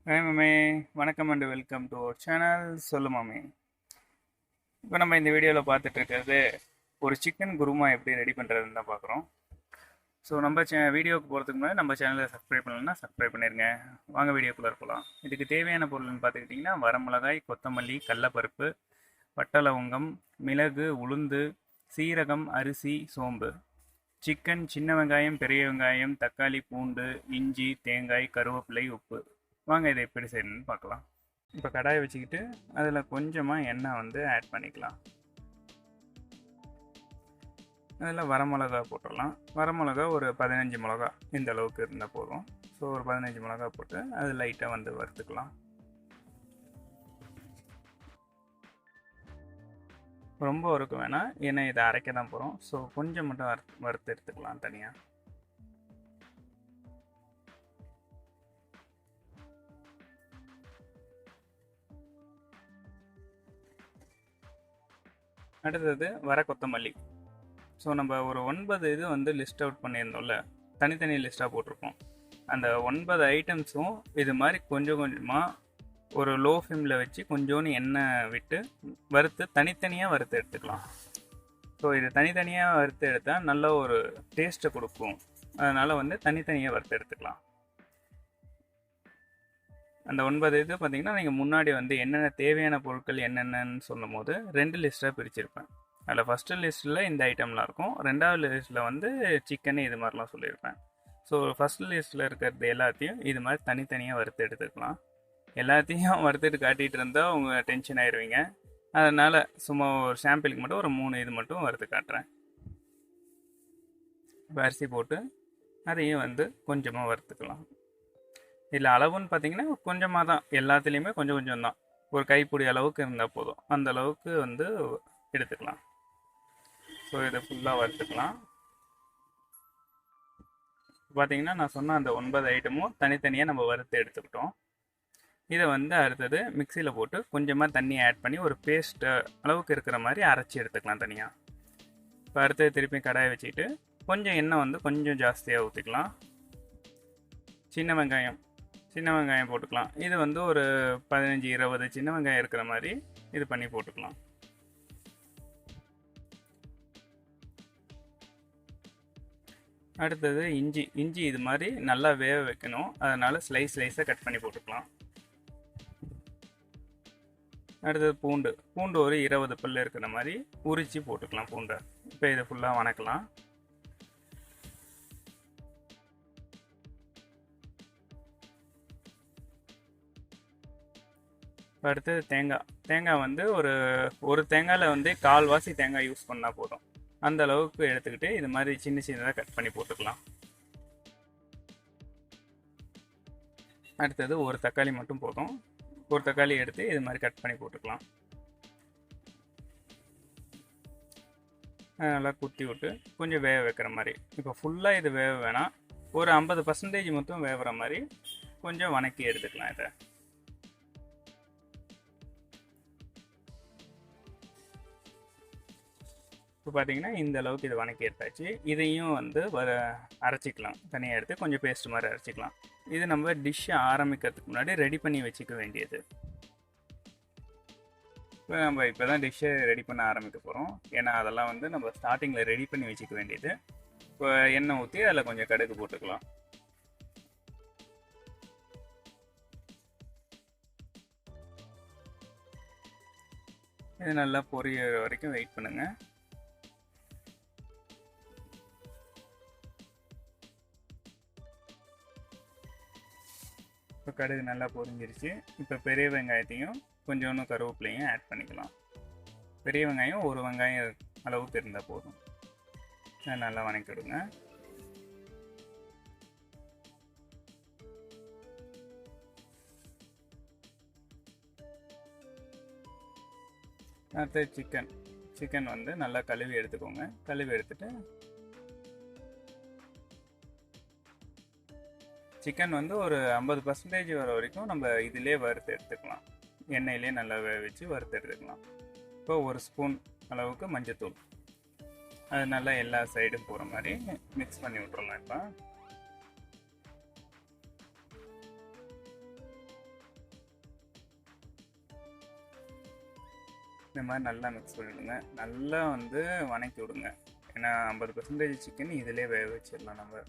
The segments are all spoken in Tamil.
ஹாய் மாமே, வணக்கம் and welcome to our channel சொல்லு மாமே. இப்போ நம்ம இந்த வீடியோவில் பார்த்துட்டு இருக்கிறது ஒரு சிக்கன் குருமா எப்படி ரெடி பண்ணுறதுன்னு தான் பார்க்குறோம். ஸோ நம்ம வீடியோவுக்கு போகிறதுக்கு முன்னாடி நம்ம சேனலை சப்ஸ்கிரைப் பண்ணலன்னா சப்ஸ்கிரைப் பண்ணிடுங்க. வாங்க வீடியோக்குள்ளே போகலாம். இதுக்கு தேவையான பொருள்னு பார்த்துக்கிட்டிங்கன்னா வரமிளகாய், கொத்தமல்லி, கடலப்பருப்பு, பட்டை லவங்கம், மிளகு, உளுந்து, சீரகம், அரிசி, சோம்பு, சிக்கன், சின்ன வெங்காயம், பெரிய வெங்காயம், தக்காளி, பூண்டு, இஞ்சி, தேங்காய், கருவேப்பிலை, உப்பு. வாங்க இதை எப்படி செய்யணும்னு பார்க்கலாம். இப்போ கடாயை வச்சுக்கிட்டு அதில் கொஞ்சமாக எண்ணெய் ஆட் பண்ணிக்கலாம். அதில் வரமிளகா போட்டுடலாம். வரமிளகா ஒரு 15 மிளகா இந்த அளவுக்கு இருந்தால் போதும். ஸோ ஒரு 15 மிளகா போட்டு அது லைட்டாக வறுத்துக்கலாம். ரொம்ப வறுக்க வேணாம், ஏன்னா இதை அரைக்க தான் போகிறோம். ஸோ கொஞ்சம் மட்டும் வறுத்து எடுத்துக்கலாம் தனியாக. அடுத்தது வர கொத்தமல்லி. ஸோ நம்ம ஒரு 9 இது லிஸ்ட் அவுட் பண்ணியிருந்தோம்ல, தனித்தனி லிஸ்ட்டாக போட்டிருப்போம். அந்த 9 ஐட்டம்ஸும் இது மாதிரி கொஞ்சம் கொஞ்சமாக ஒரு லோ ஃப்ளேமில் வச்சு கொஞ்சோண்டு எண்ணெய் விட்டு வறுத்து தனித்தனியாக வறுத்து எடுத்துக்கலாம். ஸோ இது தனித்தனியாக வறுத்து எடுத்தால் நல்ல ஒரு டேஸ்ட்டை கொடுக்கும். அதனால் தனித்தனியாக வறுத்து எடுத்துக்கலாம். அந்த 9 இது பார்த்திங்கன்னா நீங்கள் முன்னாடி என்னென்ன தேவையான பொருட்கள் என்னென்னு சொல்லும் போது 2 லிஸ்ட்டாக பிரிச்சிருப்பேன். அதில் ஃபஸ்ட்டு லிஸ்ட்டில் இந்த ஐட்டம்லாம் இருக்கும், 2வது லிஸ்ட்டில் சிக்கன் இது மாதிரிலாம் சொல்லியிருப்பேன். ஸோ ஃபஸ்ட் லிஸ்ட்டில் இருக்கிறது எல்லாத்தையும் இது மாதிரி தனித்தனியாக வறுத்து எடுத்துக்கலாம். எல்லாத்தையும் வறுத்துட்டு காட்டிகிட்டு இருந்தால் அவங்க டென்ஷன் ஆயிடுவீங்க. அதனால் சும்மா ஒரு சாம்பிளுக்கு மட்டும் ஒரு 3 இது மட்டும் வறுத்து காட்டுறேன். அரிசி போட்டு அதையும் கொஞ்சமாக வறுத்துக்கலாம். இதில் அளவுன்னு பார்த்தீங்கன்னா கொஞ்சமாக தான், எல்லாத்துலேயுமே கொஞ்சம் கொஞ்சம் தான். ஒரு கைப்பிடி அளவுக்கு இருந்தால் போதும், அந்த அளவுக்கு எடுத்துக்கலாம். ஸோ இதை ஃபுல்லாக வறுத்துக்கலாம். பார்த்தீங்கன்னா நான் சொன்ன அந்த 9 ஐட்டமும் தனித்தனியாக நம்ம வறுத்து எடுத்துக்கிட்டோம். இதை அடுத்தது மிக்சியில் போட்டு கொஞ்சமாக தண்ணி ஆட் பண்ணி ஒரு பேஸ்ட் அளவுக்கு இருக்கிற மாதிரி அரைச்சி எடுத்துக்கலாம் தனியாக. இப்போ அடுத்தது திருப்பி கடாயை வச்சுக்கிட்டு கொஞ்சம் எண்ணெய் கொஞ்சம் ஜாஸ்தியாக ஊற்றிக்கலாம். சின்ன வெங்காயம் போட்டுக்கலாம். இது ஒரு 15-20 சின்ன வெங்காயம் இருக்கிற மாதிரி இது பண்ணி போட்டுக்கலாம். அடுத்தது இஞ்சி இது மாதிரி நல்லா வேக வைக்கணும், அதனால ஸ்லைஸாக கட் பண்ணி போட்டுக்கலாம். அடுத்தது பூண்டு ஒரு 20 பல் இருக்கிற மாதிரி உரிச்சு போட்டுக்கலாம் பூண்டை. இப்போ இதை ஃபுல்லாக வணக்கலாம். அடுத்தது தேங்காய் ஒரு தேங்காயில் கால்வாசி தேங்காய் யூஸ் பண்ணால் போதும். அந்த அளவுக்கு எடுத்துக்கிட்டு இது மாதிரி சின்னதாக கட் பண்ணி போட்டுக்கலாம். அடுத்தது ஒரு தக்காளி மட்டும் போதும். ஒரு தக்காளி எடுத்து இது மாதிரி கட் பண்ணி போட்டுக்கலாம். நல்லா குத்தி விட்டு கொஞ்சம் வேக வைக்கிற மாதிரி. இப்போ ஃபுல்லாக இது வேக வேணாம், ஒரு 50% மட்டும் வேகிற மாதிரி கொஞ்சம் வணக்கி எடுத்துக்கலாம். இதை இப்போ பார்த்தீங்கன்னா இந்த அளவுக்கு இது வணக்கி எடுத்தாச்சு. இதையும் அரைச்சிக்கலாம். தனியாக எடுத்து கொஞ்சம் பேஸ்ட் மாதிரி அரைச்சிக்கலாம். இது நம்ம டிஷ்ஷை ஆரம்பிக்கிறதுக்கு முன்னாடி ரெடி பண்ணி வச்சுக்க வேண்டியது. இப்போ நம்ம இப்போ தான் டிஷ்ஷை ரெடி பண்ண ஆரம்பிக்க போகிறோம். ஏன்னா அதெல்லாம் நம்ம ஸ்டார்டிங்கில் ரெடி பண்ணி வச்சுக்க வேண்டியது. இப்போ எண்ணெய் ஊற்றி அதில் கொஞ்சம் கடுகு போட்டுக்கலாம். இது நல்லா பொரியிற வரைக்கும் வெயிட் பண்ணுங்கள். இப்போ கடுகு நல்லா பொரிஞ்சிருச்சு. இப்போ பெரிய வெங்காயத்தையும் கொஞ்சோண்டு கருவேப்பிலையும் ஆட் பண்ணிக்கலாம். பெரிய வெங்காயம் ஒரு வெங்காயம் அளவுக்கு இருந்தால் போதும். நல்லா வணக்கிடுங்க. அடுத்து சிக்கன் நல்லா கழுவி எடுத்துக்கோங்க. கழுவி எடுத்துட்டு சிக்கன் ஒரு 50% வர வரைக்கும் நம்ம இதிலே வறுத்து எடுத்துக்கலாம். எண்ணெயிலே நல்லா வேக வச்சு வறுத்து எடுத்துக்கலாம். இப்போ ஒரு ஸ்பூன் அளவுக்கு மஞ்சத்தூள், அது நல்லா எல்லா சைடும் போகிற மாதிரி மிக்ஸ் பண்ணி விட்டுறலாம். இப்போ இந்த மாதிரி நல்லா மிக்ஸ் பண்ணிவிடுங்க. நல்லா வந்து வணக்கி விடுங்க. ஏன்னா 50% சிக்கன் இதிலே வேக வச்சிடலாம் நம்ம.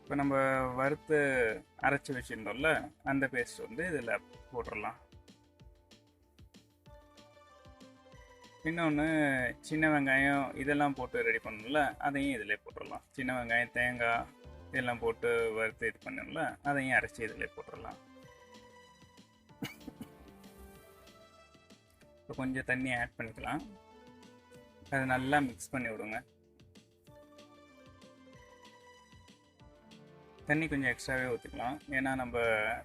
இப்போ நம்ம வறுத்து அரைச்சி வச்சுருந்தோம்ல, அந்த பேஸ்ட் வந்து இதில் போட்டுடலாம். இன்னொன்று சின்ன வெங்காயம் இதெல்லாம் போட்டு ரெடி பண்ணணும்ல, அதையும் இதில் போட்டுடலாம். சின்ன வெங்காயம், தேங்காய் இதெல்லாம் போட்டு வறுத்து இது பண்ணணும்ல, அதையும் அரைச்சி இதில் போட்டுடலாம். இப்போ கொஞ்சம் தண்ணி ஆட் பண்ணிக்கலாம். அதை நல்லா மிக்ஸ் பண்ணி விடுங்க. தண்ணி கொஞ்சம் எக்ஸ்ட்ராவே ஊற்றிக்கலாம். ஏன்னா நம்ம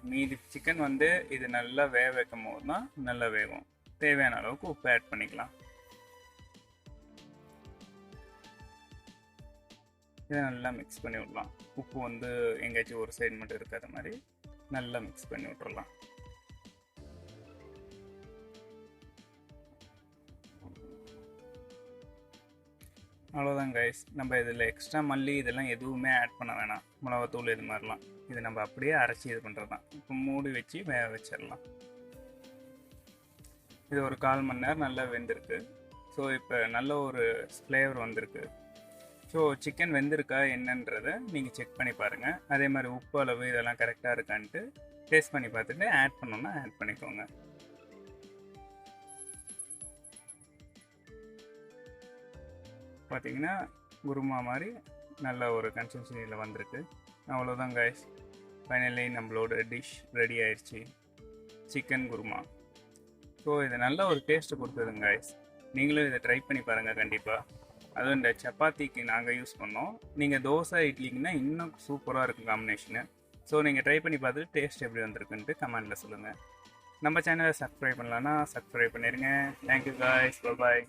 மீதி சிக்கன் வந்து இது நல்லா வேக வைக்கும் போது தான் நல்லா வேகும். தேவையான அளவுக்கு உப்பு ஆட் பண்ணிக்கலாம். இதை நல்லா மிக்ஸ் பண்ணி விடலாம். உப்பு வந்து எங்கேயாச்சும் ஒரு சைடு மட்டும் இருக்காத மாதிரி நல்லா மிக்ஸ் பண்ணி விட்டுறலாம். அவ்வளோதான் கைஸ். நம்ம இதில் எக்ஸ்ட்ரா மல்லி இதெல்லாம் எதுவுமே ஆட் பண்ண வேணாம். மிளகாத்தூள் இது மாதிரிலாம் இது நம்ம அப்படியே அரைச்சி இது பண்ணுறது தான். இப்போ மூடி வச்சு வேக வச்சிடலாம். இது ஒரு 1/4 மணி நேரம் நல்லா வெந்திருக்கு. ஸோ இப்போ நல்ல ஒரு ஃப்ளேவர் வந்திருக்கு. ஸோ சிக்கன் வெந்திருக்கா என்னன்றதை நீங்கள் செக் பண்ணி பாருங்கள். அதே மாதிரி உப்பு அளவு இதெல்லாம் கரெக்டாக இருக்கான்ட்டு டேஸ்ட் பண்ணி பார்த்துட்டு ஆட் பண்ணோன்னா ஆட் பண்ணிக்கோங்க. பார்த்தீங்கன்னா குருமா மாதிரி நல்ல ஒரு கன்சிஸ்டன்சியில் வந்திருக்கு. அவ்வளோதான் கைஸ். ஃபைனலி நம்மளோட டிஷ் ரெடி ஆயிடுச்சு, சிக்கன் குருமா. ஸோ இது நல்ல ஒரு டேஸ்ட்டு கொடுத்ததுங்க கைஸ். நீங்களும் இதை ட்ரை பண்ணி பாருங்கள் கண்டிப்பாக. அதுவும் இந்த சப்பாத்திக்கு நாங்கள் யூஸ் பண்ணோம். நீங்கள் தோசை இட்லிக்குன்னா இன்னும் சூப்பராக இருக்கும் காம்பினேஷனு. ஸோ நீங்கள் ட்ரை பண்ணி பார்த்துட்டு டேஸ்ட் எப்படி வந்திருக்குன்ட்டு கமெண்டில் சொல்லுங்கள். நம்ம சேனலை சப்ஸ்கிரைப் பண்ணலான்னா சப்ஸ்கிரைப் பண்ணிடுங்க. Thank you guys. பாய்.